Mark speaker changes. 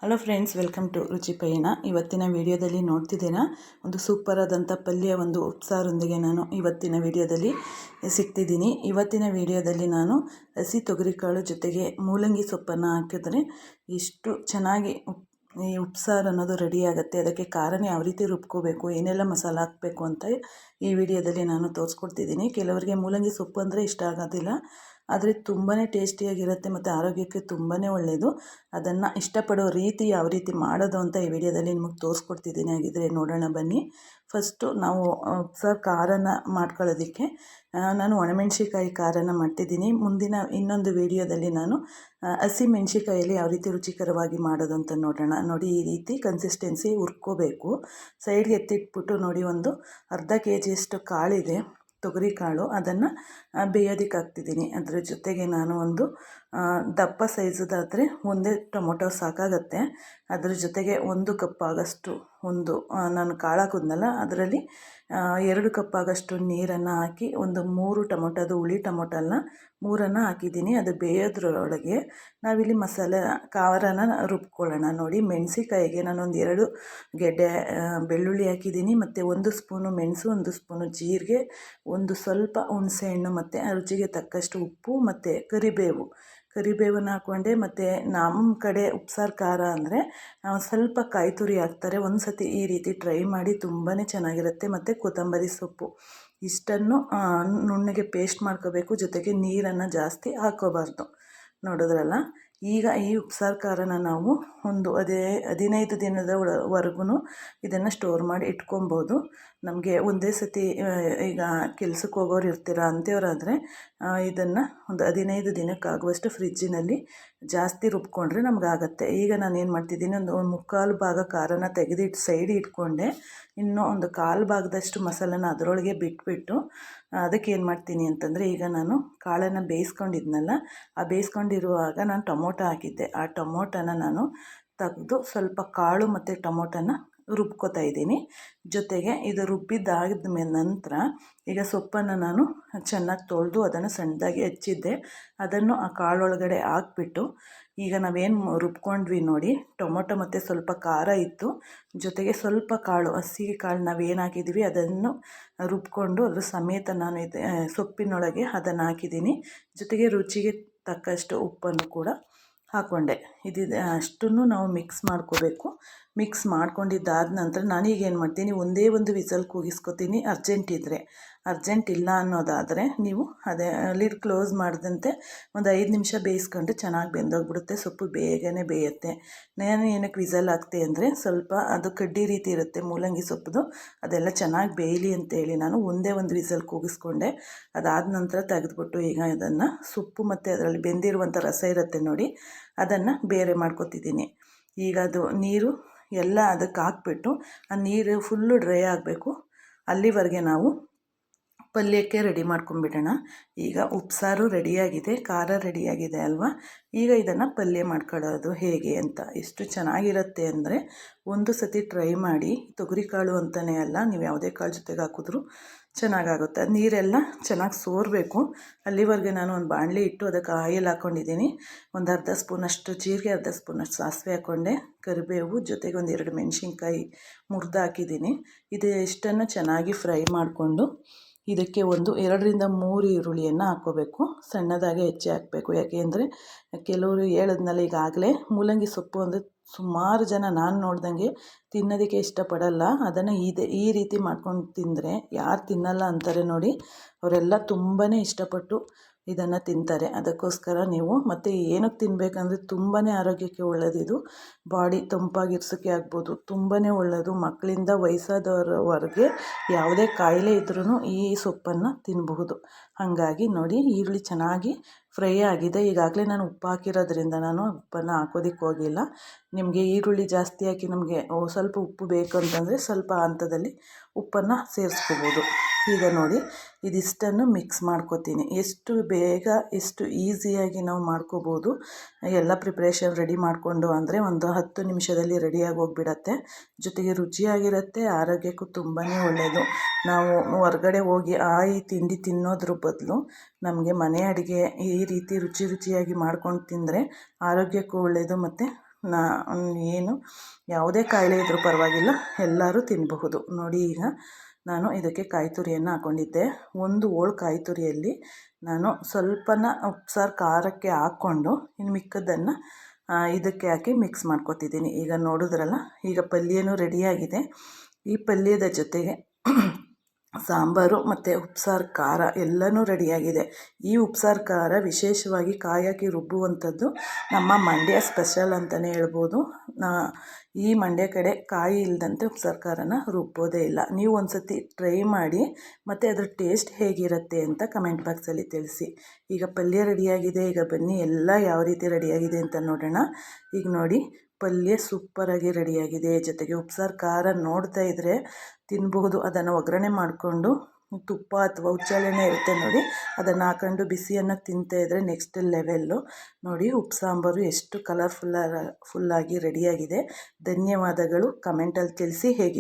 Speaker 1: Hello friends, welcome to ರುಚಿ ಪಯಣ. ಇವತ್ತಿನ ವಿಡಿಯೋದಲ್ಲಿ ನೋಡ್ತಿದ್ದೀರಾ ಒಂದು ಸೂಪರ್ ಆದಂಥ ಪಲ್ಯ, ಒಂದು ಉಪ್ಸಾರೊಂದಿಗೆ ನಾನು ಇವತ್ತಿನ ವಿಡಿಯೋದಲ್ಲಿ ಸಿಗ್ತಿದ್ದೀನಿ. ಇವತ್ತಿನ ವಿಡಿಯೋದಲ್ಲಿ ನಾನು ಹಸಿ ತೊಗರಿಕಾಳು ಜೊತೆಗೆ ಮೂಲಂಗಿ ಸೊಪ್ಪನ್ನು ಹಾಕಿದ್ರೆ ಎಷ್ಟು ಚೆನ್ನಾಗಿ ಈ ಉಪ್ಸಾರು ಅನ್ನೋದು ರೆಡಿ ಆಗುತ್ತೆ. ಅದಕ್ಕೆ ಕಾರಣ ಯಾವ ರೀತಿ ರುಬ್ಕೋಬೇಕು, ಏನೆಲ್ಲ ಮಸಾಲ ಹಾಕಬೇಕು ಅಂತ ಈ ವಿಡಿಯೋದಲ್ಲಿ ನಾನು ತೋರಿಸ್ಕೊಡ್ತಿದ್ದೀನಿ. ಕೆಲವರಿಗೆ ಮೂಲಂಗಿ ಸೊಪ್ಪು ಅಂದರೆ ಇಷ್ಟ ಆಗೋದಿಲ್ಲ, ಆದರೆ ತುಂಬಾ ಟೇಸ್ಟಿಯಾಗಿರುತ್ತೆ ಮತ್ತು ಆರೋಗ್ಯಕ್ಕೆ ತುಂಬಾ ಒಳ್ಳೆಯದು. ಅದನ್ನು ಇಷ್ಟಪಡೋ ರೀತಿ ಯಾವ ರೀತಿ ಮಾಡೋದು ಅಂತ ಈ ವಿಡಿಯೋದಲ್ಲಿ ನಿಮಗೆ ತೋರಿಸ್ಕೊಡ್ತಿದ್ದೀನಿ. ಹಾಗಿದ್ರೆ ನೋಡೋಣ ಬನ್ನಿ. ಫಸ್ಟು ನಾವು ಉಪ್ಸಾರು ಖಾರನ ಮಾಡ್ಕೊಳ್ಳೋದಕ್ಕೆ ನಾನು ಒಣಮೆಣ್ಸಿಕಾಯಿ ಖಾರನ ಮಾಡ್ತಿದ್ದೀನಿ. ಮುಂದಿನ ಇನ್ನೊಂದು ವಿಡಿಯೋದಲ್ಲಿ ನಾನು ಹಸಿ ಮೆಣಸಿಕಾಯಲ್ಲಿ ಯಾವ ರೀತಿ ರುಚಿಕರವಾಗಿ ಮಾಡೋದು ಅಂತ ನೋಡೋಣ. ನೋಡಿ, ಈ ರೀತಿ ಕನ್ಸಿಸ್ಟೆನ್ಸಿ ಹುರ್ಕೋಬೇಕು. ಸೈಡ್ಗೆ ಎತ್ತಿಟ್ಬಿಟ್ಟು ನೋಡಿ, ಒಂದು ಅರ್ಧ KGಯಷ್ಟು ಕಾಳಿದೆ, ತೊಗರಿ ಕಾಳು. ಅದನ್ನು ಬೇಯೋದಕ್ಕೆ ಹಾಕ್ತಿದ್ದೀನಿ. ಅದರ ಜೊತೆಗೆ ನಾನು ಒಂದು ದಪ್ಪ ಸೈಜದಾದರೆ ಒಂದೇ ಟೊಮೊಟೊ ಸಾಕಾಗತ್ತೆ. ಅದ್ರ ಜೊತೆಗೆ 1 ಕಪ್ ಆಗೋಷ್ಟು ನಾನು ಕಾಳು ಹಾಕಿದ್ನಲ್ಲ, ಅದರಲ್ಲಿ 2 ಕಪ್ ಆಗೋಷ್ಟು ನೀರನ್ನು ಹಾಕಿ ಒಂದು 3 ಟೊಮೊಟೊದು ಹುಳಿ ಟೊಮೊಟೊನ 3 ಹಾಕಿದ್ದೀನಿ. ಅದು ಬೇಯೋದ್ರೊಳಗೆ ನಾವಿಲ್ಲಿ ಮಸಾಲೆ ಖಾರನ ರುಬ್ಕೊಳ್ಳೋಣ. ನೋಡಿ, ಮೆಣಸಿಕಾಯಿಗೆ ನಾನೊಂದು 2 ಗೆಡ್ಡೆ ಬೆಳ್ಳುಳ್ಳಿ ಹಾಕಿದ್ದೀನಿ, ಮತ್ತು 1 ಸ್ಪೂನು ಮೆಣಸು, 1 ಸ್ಪೂನು ಜೀರಿಗೆ, ಒಂದು ಸ್ವಲ್ಪ ಹುಣಸೆಹಣ್ಣು, ಮತ್ತು ರುಚಿಗೆ ತಕ್ಕಷ್ಟು ಉಪ್ಪು ಮತ್ತು ಕರಿಬೇವನ್ನು ಹಾಕ್ಕೊಂಡೆ. ಮತ್ತು ನಮ್ಮ ಕಡೆ ಉಪ್ಸಾರು ಖಾರ ಅಂದರೆ ಸ್ವಲ್ಪ ಕಾಯಿ ತುರಿ ಹಾಕ್ತಾರೆ. ಒಂದು ಸತಿ ಈ ರೀತಿ ಟ್ರೈ ಮಾಡಿ, ತುಂಬಾ ಚೆನ್ನಾಗಿರುತ್ತೆ. ಮತ್ತು ಕೊತ್ತಂಬರಿ ಸೊಪ್ಪು ಇಷ್ಟನ್ನು ನುಣ್ಣಗೆ ಪೇಸ್ಟ್ ಮಾಡ್ಕೋಬೇಕು. ಜೊತೆಗೆ ನೀರನ್ನು ಜಾಸ್ತಿ ಹಾಕ್ಕೋಬಾರ್ದು. ನೋಡಿದ್ರಲ್ಲ, ಈಗ ಈ ಉಪ್ಸಾರು ಖಾರನ ನಾವು ಒಂದು 15 ದಿನದವರೆಗೂ ಇದನ್ನು ಸ್ಟೋರ್ ಮಾಡಿ ಇಟ್ಕೊಬೋದು. ನಮಗೆ ಒಂದೇ ಸತಿ ಈಗ ಕೆಲ್ಸಕ್ಕೆ ಹೋಗೋರು ಇರ್ತೀರ ಅಂಥವರಾದರೆ ಇದನ್ನು ಒಂದು 15 ದಿನಕ್ಕಾಗುವಷ್ಟು ಫ್ರಿಜ್ಜಿನಲ್ಲಿ ಜಾಸ್ತಿ ರುಬ್ಕೊಂಡ್ರೆ ನಮಗಾಗತ್ತೆ. ಈಗ ನಾನು ಏನು ಮಾಡ್ತಿದ್ದೀನಿ, ಒಂದು 3/4 ಭಾಗ ಖಾರನ ತೆಗೆದಿಟ್ಟು ಸೈಡ್ ಇಟ್ಕೊಂಡೆ. ಇನ್ನೂ ಒಂದು 1/4 ಭಾಗದಷ್ಟು ಮಸಾಲನ ಅದರೊಳಗೆ ಬಿಟ್ಬಿಟ್ಟು ಅದಕ್ಕೆ ಏನು ಮಾಡ್ತೀನಿ ಅಂತಂದರೆ, ಈಗ ನಾನು ಕಾಳನ್ನು ಬೇಯಿಸ್ಕೊಂಡಿದ್ನಲ್ಲ, ಆ ಬೇಯಿಸ್ಕೊಂಡಿರುವಾಗ ನಾನು ಟೊಮೊಟೊ ಹಾಕಿದ್ದೆ. ಆ ಟೊಮೊಟೊನ ನಾನು ತೆಗೆದು ಸ್ವಲ್ಪ ಕಾಳು ಮತ್ತು ಟೊಮೊಟೊನ ರುಬ್ಕೋತಾ ಇದ್ದೀನಿ. ಜೊತೆಗೆ ಇದು ರುಬ್ಬಿದ್ದಾದ ನಂತರ ಈಗ ಸೊಪ್ಪನ್ನು ನಾನು ಚೆನ್ನಾಗಿ ತೊಳೆದು ಅದನ್ನು ಸಣ್ಣದಾಗಿ ಹೆಚ್ಚಿದ್ದೆ. ಅದನ್ನು ಆ ಕಾಳೊಳಗಡೆ ಹಾಕ್ಬಿಟ್ಟು, ಈಗ ನಾವೇನು ರುಬ್ಕೊಂಡ್ವಿ ನೋಡಿ, ಟೊಮೊಟೊ ಮತ್ತು ಸ್ವಲ್ಪ ಖಾರ ಇತ್ತು, ಜೊತೆಗೆ ಸ್ವಲ್ಪ ಕಾಳು, ಹಸಿ ಕಾಳು ನಾವೇನು ಹಾಕಿದ್ವಿ ಅದನ್ನು ರುಬ್ಕೊಂಡು ಅದ್ರ ಸಮೇತ ನಾನು ಸೊಪ್ಪಿನೊಳಗೆ ಅದನ್ನು ಹಾಕಿದ್ದೀನಿ. ಜೊತೆಗೆ ರುಚಿಗೆ ತಕ್ಕಷ್ಟು ಉಪ್ಪನ್ನು ಕೂಡ ಹಾಕ್ಕೊಂಡೆ. ಅಷ್ಟನ್ನು ನಾವು ಮಿಕ್ಸ್ ಮಾಡ್ಕೋಬೇಕು. ಮಿಕ್ಸ್ ಮಾಡ್ಕೊಂಡಿದ್ದಾದ ನಂತರ ನಾನೀಗ ಏನು ಮಾಡ್ತೀನಿ, ಒಂದೇ ಒಂದು ವಿಸಲ್ ಕೂಗಿಸ್ಕೊತೀನಿ. ಅರ್ಜೆಂಟ್ ಇಲ್ಲ ಅನ್ನೋದಾದರೆ ನೀವು ಅದೇ ಲಿಡ್ ಕ್ಲೋಸ್ ಮಾಡಿದಂತೆ ಒಂದು 5 ನಿಮಿಷ ಬೇಯಿಸ್ಕೊಂಡು ಚೆನ್ನಾಗಿ ಬೆಂದೋಗ್ಬಿಡುತ್ತೆ. ಸೊಪ್ಪು ಬೇಗನೆ ಬೇಯುತ್ತೆ. ನಾನು ಏನಕ್ಕೆ ವಿಸಲ್ ಹಾಕ್ತೆ ಅಂದರೆ, ಸ್ವಲ್ಪ ಅದು ಕಡ್ಡಿ ರೀತಿ ಇರುತ್ತೆ ಮೂಲಂಗಿ ಸೊಪ್ಪುದು, ಅದೆಲ್ಲ ಚೆನ್ನಾಗಿ ಬೇಯಲಿ ಅಂತೇಳಿ ನಾನು ಒಂದೇ ಒಂದು ವಿಸಲ್ ಕೂಗಿಸ್ಕೊಂಡೆ. ಅದಾದ ನಂತರ ತೆಗೆದ್ಬಿಟ್ಟು ಈಗ ಅದನ್ನು ಸೊಪ್ಪು ಮತ್ತು ಅದರಲ್ಲಿ ಬೆಂದಿರುವಂಥ ರಸ ಇರುತ್ತೆ ನೋಡಿ, ಅದನ್ನು ಬೇರೆ ಮಾಡ್ಕೊತಿದ್ದೀನಿ. ಈಗ ಅದು ನೀರು ಎಲ್ಲ ಅದಕ್ಕೆ ಹಾಕ್ಬಿಟ್ಟು ಆ ನೀರು ಫುಲ್ಲು ಡ್ರೈ ಆಗಬೇಕು. ಅಲ್ಲಿವರೆಗೆ ನಾವು ಪಲ್ಯಕ್ಕೆ ರೆಡಿ ಮಾಡ್ಕೊಂಬಿಡೋಣ. ಈಗ ಉಪ್ಸಾರು ರೆಡಿಯಾಗಿದೆ, ಖಾರ ರೆಡಿಯಾಗಿದೆ ಅಲ್ವಾ. ಈಗ ಇದನ್ನು ಪಲ್ಯ ಮಾಡ್ಕೊಳ್ಳೋದು ಹೇಗೆ ಅಂತ ಎಷ್ಟು ಚೆನ್ನಾಗಿರುತ್ತೆ ಅಂದರೆ, ಒಂದು ಸತಿ ಟ್ರೈ ಮಾಡಿ. ತೊಗರಿ ಕಾಳು ಅಂತಲೇ ಅಲ್ಲ, ನೀವು ಯಾವುದೇ ಕಾಳು ಜೊತೆಗೆ ಹಾಕಿದ್ರೂ ಚೆನ್ನಾಗಾಗುತ್ತೆ. ನೀರೆಲ್ಲ ಚೆನ್ನಾಗಿ ಸೋರಬೇಕು. ಅಲ್ಲಿವರೆಗೆ ನಾನು ಒಂದು ಬಾಣಲಿ ಇಟ್ಟು ಅದಕ್ಕೆ ಆಯಿಲ್ ಹಾಕ್ಕೊಂಡಿದ್ದೀನಿ. ಒಂದು ಅರ್ಧ ಸ್ಪೂನಷ್ಟು ಜೀರಿಗೆ, ಅರ್ಧ ಸ್ಪೂನಷ್ಟು ಸಾಸಿವೆ ಹಾಕ್ಕೊಂಡೆ, ಕರಿಬೇವು, ಜೊತೆಗೆ ಒಂದು 2 ಮೆಣಸಿನ್ಕಾಯಿ ಮುರಿದು ಹಾಕಿದ್ದೀನಿ. ಇದು ಇಷ್ಟನ್ನು ಚೆನ್ನಾಗಿ ಫ್ರೈ ಮಾಡಿಕೊಂಡು ಇದಕ್ಕೆ ಒಂದು 2 ರಿಂದ 3 ಈರುಳ್ಳಿಯನ್ನು ಹಾಕ್ಕೋಬೇಕು. ಸಣ್ಣದಾಗಿ ಹೆಚ್ಚಿ ಹಾಕಬೇಕು. ಯಾಕೆ ಅಂದರೆ ಕೆಲವರು ಹೇಳಿದ್ನಲ್ಲ ಈಗಾಗಲೇ, ಮೂಲಂಗಿ ಸೊಪ್ಪು ಅಂದರೆ ಸುಮಾರು ಜನ ನಾನು ನೋಡ್ದಂಗೆ ತಿನ್ನೋದಕ್ಕೆ ಇಷ್ಟಪಡಲ್ಲ. ಅದನ್ನು ಈ ರೀತಿ ಮಾಡ್ಕೊಂಡು ತಿಂದರೆ ಯಾರು ತಿನ್ನಲ್ಲ ಅಂತಾರೆ ನೋಡಿ, ಅವರೆಲ್ಲ ತುಂಬಾ ಇಷ್ಟಪಟ್ಟು ಇದನ್ನು ತಿಂತಾರೆ. ಅದಕ್ಕೋಸ್ಕರ ನೀವು ಮತ್ತು ಏನಕ್ಕೆ ತಿನ್ನಬೇಕಂದ್ರೆ ತುಂಬಾ ಆರೋಗ್ಯಕ್ಕೆ ಒಳ್ಳೆಯದಿದು. ಬಾಡಿ ತಂಪಾಗಿರ್ಸೋಕ್ಕೆ ಆಗ್ಬೋದು, ತುಂಬಾ ಒಳ್ಳೆಯದು. ಮಕ್ಕಳಿಂದ ವಯಸ್ಸಾದವರವರೆಗೆ ಯಾವುದೇ ಕಾಯಿಲೆ ಇದ್ರೂ ಈ ಸೊಪ್ಪನ್ನು ತಿನ್ನಬಹುದು. ಹಾಗಾಗಿ ನೋಡಿ, ಈರುಳ್ಳಿ ಚೆನ್ನಾಗಿ ಫ್ರೈ ಆಗಿದೆ. ಈಗಾಗಲೇ ನಾನು ಉಪ್ಪು ಹಾಕಿರೋದ್ರಿಂದ ನಾನು ಉಪ್ಪನ್ನು ಹಾಕೋದಕ್ಕೆ ಹೋಗಿಲ್ಲ. ನಿಮಗೆ ಈರುಳ್ಳಿ ಜಾಸ್ತಿ ಹಾಕಿ ನಮಗೆ ಸ್ವಲ್ಪ ಉಪ್ಪು ಬೇಕು ಅಂತಂದರೆ ಸ್ವಲ್ಪ ಹಂತದಲ್ಲಿ ಉಪ್ಪನ್ನು ಸೇರಿಸ್ಕೋಬೋದು. ಈಗ ನೋಡಿ, ಇದಿಷ್ಟನ್ನು ಮಿಕ್ಸ್ ಮಾಡ್ಕೋತೀನಿ. ಎಷ್ಟು ಬೇಗ ಎಷ್ಟು ಈಸಿಯಾಗಿ ನಾವು ಮಾಡ್ಕೋಬೋದು. ಎಲ್ಲ ಪ್ರಿಪ್ರೇಷನ್ ರೆಡಿ ಮಾಡಿಕೊಂಡು ಅಂದರೆ ಒಂದು 10 ನಿಮಿಷದಲ್ಲಿ ರೆಡಿಯಾಗಿ ಹೋಗಿಬಿಡತ್ತೆ. ಜೊತೆಗೆ ರುಚಿಯಾಗಿರುತ್ತೆ, ಆರೋಗ್ಯಕ್ಕೂ ತುಂಬಾ ಒಳ್ಳೆಯದು. ನಾವು ಹೊರ್ಗಡೆ ಹೋಗಿ ಈ ತಿಂಡಿ ತಿನ್ನೋದ್ರ ಬದಲು ನಮಗೆ ಮನೆ ಅಡುಗೆ ಈ ರೀತಿ ರುಚಿಯಾಗಿ ಮಾಡ್ಕೊಂಡು ತಿಂದರೆ ಆರೋಗ್ಯಕ್ಕೂ ಒಳ್ಳೆಯದು ಮತ್ತು ಏನು ಯಾವುದೇ ಕಾಯಿಲೆ ಇದ್ದರೂ ಪರವಾಗಿಲ್ಲ ಎಲ್ಲರೂ ತಿನ್ನಬಹುದು. ನೋಡಿ, ಈಗ ನಾನು ಇದಕ್ಕೆ ಕಾಯಿ ತುರಿಯನ್ನು ಹಾಕ್ಕೊಂಡಿದ್ದೆ. ಒಂದು ಹೋಳು ಕಾಯಿ ತುರಿಯಲ್ಲಿ ನಾನು ಸ್ವಲ್ಪನ ಉಪ್ಸಾರು ಖಾರಕ್ಕೆ ಹಾಕ್ಕೊಂಡು ಇನ್ನು ಮಿಕ್ಕದ್ದನ್ನು ಇದಕ್ಕೆ ಹಾಕಿ ಮಿಕ್ಸ್ ಮಾಡ್ಕೊತಿದ್ದೀನಿ. ಈಗ ನೋಡಿದ್ರಲ್ಲ, ಈಗ ಪಲ್ಯನೂ ರೆಡಿಯಾಗಿದೆ. ಈ ಪಲ್ಯದ ಜೊತೆಗೆ ಸಾಂಬಾರು ಮತ್ತು ಉಪ್ಸಾರು ಖಾರ ಎಲ್ಲನೂ ರೆಡಿಯಾಗಿದೆ. ಈ ಉಪ್ಸಾರು ಖಾರ ವಿಶೇಷವಾಗಿ ಕಾಯಿ ಹಾಕಿ ರುಬ್ಬುವಂಥದ್ದು ನಮ್ಮ ಮಂಡ್ಯ ಸ್ಪೆಷಲ್ ಅಂತಲೇ ಹೇಳ್ಬೋದು. ಈ ಮಂಡ್ಯ ಕಡೆ ಕಾಯಿ ಇಲ್ಲದಂತೆ ಉಪ್ಸಾರು ಖಾರನ ರುಬ್ಬೋದೇ ಇಲ್ಲ. ನೀವು ಒಂದು ಸತಿ ಟ್ರೈ ಮಾಡಿ ಮತ್ತು ಅದ್ರ ಟೇಸ್ಟ್ ಹೇಗಿರುತ್ತೆ ಅಂತ ಕಮೆಂಟ್ ಬಾಕ್ಸಲ್ಲಿ ತಿಳಿಸಿ. ಈಗ ಪಲ್ಯ ರೆಡಿಯಾಗಿದೆ. ಈಗ ಬನ್ನಿ ಎಲ್ಲ ಯಾವ ರೀತಿ ರೆಡಿಯಾಗಿದೆ ಅಂತ ನೋಡೋಣ. ಈಗ ನೋಡಿ, ಪಲ್ಯ ಸೂಪರಾಗಿ ರೆಡಿಯಾಗಿದೆ. ಜೊತೆಗೆ ಉಪ್ಸಾರು ಖಾರ ನೋಡ್ತಾ ಇದ್ದರೆ ತಿನ್ಬಹುದು. ಅದನ್ನು ಒಗ್ಗರಣೆ ಮಾಡಿಕೊಂಡು ತುಪ್ಪ ಅಥವಾ ಹುಚ್ಚೆಳ್ಳೆಣ್ಣೆ ಇರುತ್ತೆ ನೋಡಿ, ಅದನ್ನು ಹಾಕೊಂಡು ಬಿಸಿಯನ್ನು ತಿಂತಾಯಿದ್ರೆ ನೆಕ್ಸ್ಟ್ ಲೆವೆಲ್ಲು. ನೋಡಿ, ಉಪ್ಪು ಸಾಂಬಾರು ಎಷ್ಟು ಫುಲ್ಲಾಗಿ ರೆಡಿಯಾಗಿದೆ. ಧನ್ಯವಾದಗಳು. ಕಮೆಂಟಲ್ಲಿ ತಿಳಿಸಿ ಹೇಗೆ